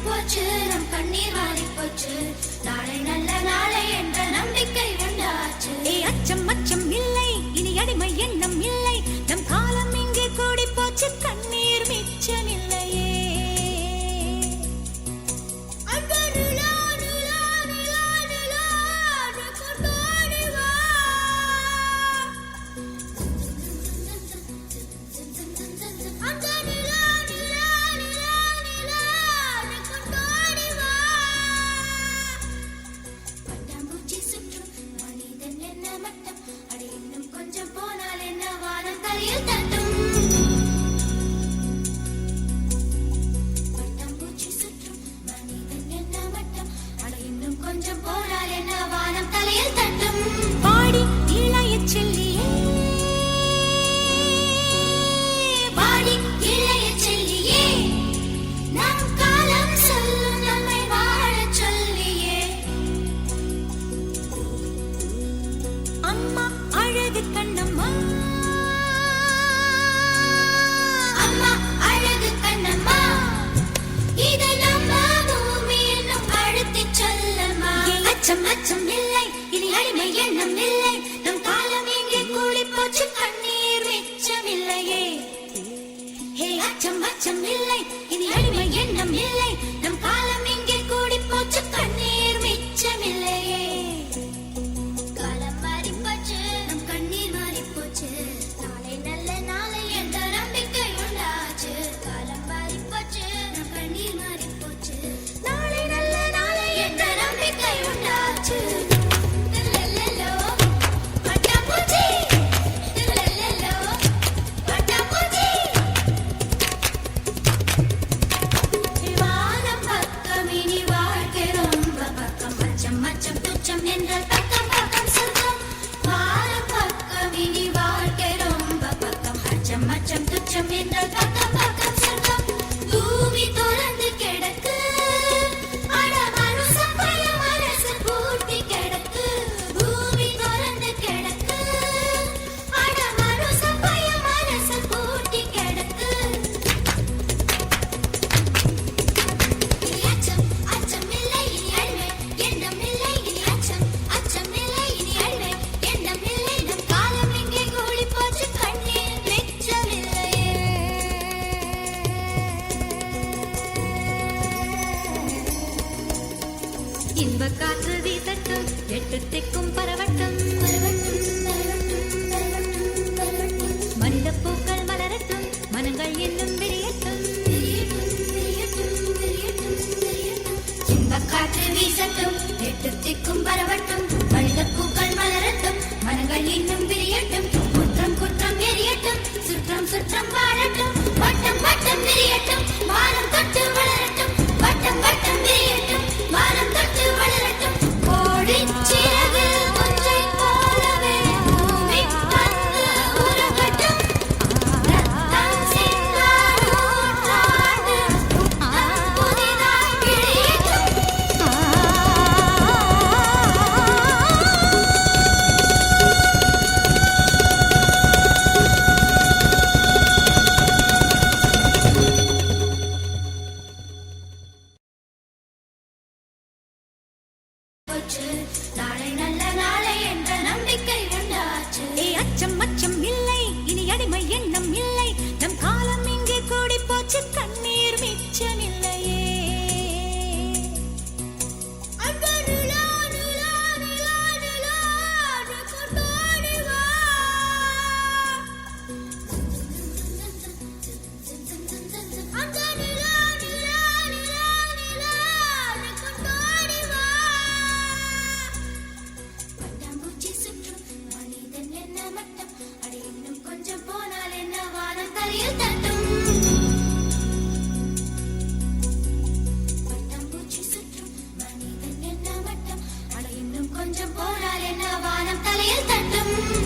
போச்சு, நம் கண்ணீர் வாரி போச்சு. நாளை நல்ல நாளை என்ற நம்பிக்கை உண்டாச்சு. அச்சம் அச்சம் இல்லை, இனி அடிமை எண்ணம் இல்லை. நம் காலம் இங்கே கூடி போச்சு, கண்ணீர் மிச்சமில்லையே. அச்சம் இல்லை, இனி அடிமை எண்ணம் இல்லை. நம் காலம் இங்கே கூடி போச்சு, கண்ணீர் மிச்சமில்லையே. அச்சம் அச்சம் இல்லை, இனி அடிமை எண்ணம் இல்லை. நம் காலம் இங்கே கூடி போச்சு, கண்ணீர் மிச்சமில்லையே. காலம் மாறி போச்சு, நம் கண்ணீர் மாறி போச்சு. நாளை நல்ல நாளை என்ற நம்பிக்கை உண்டாச்சு. காலம் மாறி போச்சு, நம் கண்ணீர் மாறி போச்சு. நாளை நல்ல நாளை என்ற நம்பிக்கை உண்டாச்சு. இன்ப காற்று வீசட்டும், எட்டு திக்கும் பரவட்டும். மனித பூக்கள் மலரட்டும், மனங்கள் இன்னும் விரியட்டும். இன்ப காற்று வீசட்டும், எட்டு திக்கும் பரவட்டும். மனித பூக்கள் மலரட்டும், மனங்கள் இன்னும் விரியட்டும். குற்றம் குற்றம் எரியட்டும், சுற்றம் சுற்றம் வாழட்டும். வட்டம் வட்டம் விரியட்டும், வானம் தொட்டு வளரட்டும். வட்டம் வட்டம் விரியட்டும், வானம் தொட்டு வளரட்டும். கோடிச்சிறகு ஒன்றை போலவே பூமி வந்து உருகட்டும். ரத்தம் சிந்தாத நூற்றாண்டு புதிதாய் விளையட்டும். நாளை நல்ல நாளை என்ற நம்பிக்கை உண்டாச்சு. அச்சம் அச்சம் இல்லை, இனி அடிமை எண்ணம் இல்லை. நம் காலம் இங்கே கூடி போச்சு, கண்ணீர் மிச்சமில்லையே. கொஞ்சம் போனால் என்ன வானம் தலையில் தட்டும்.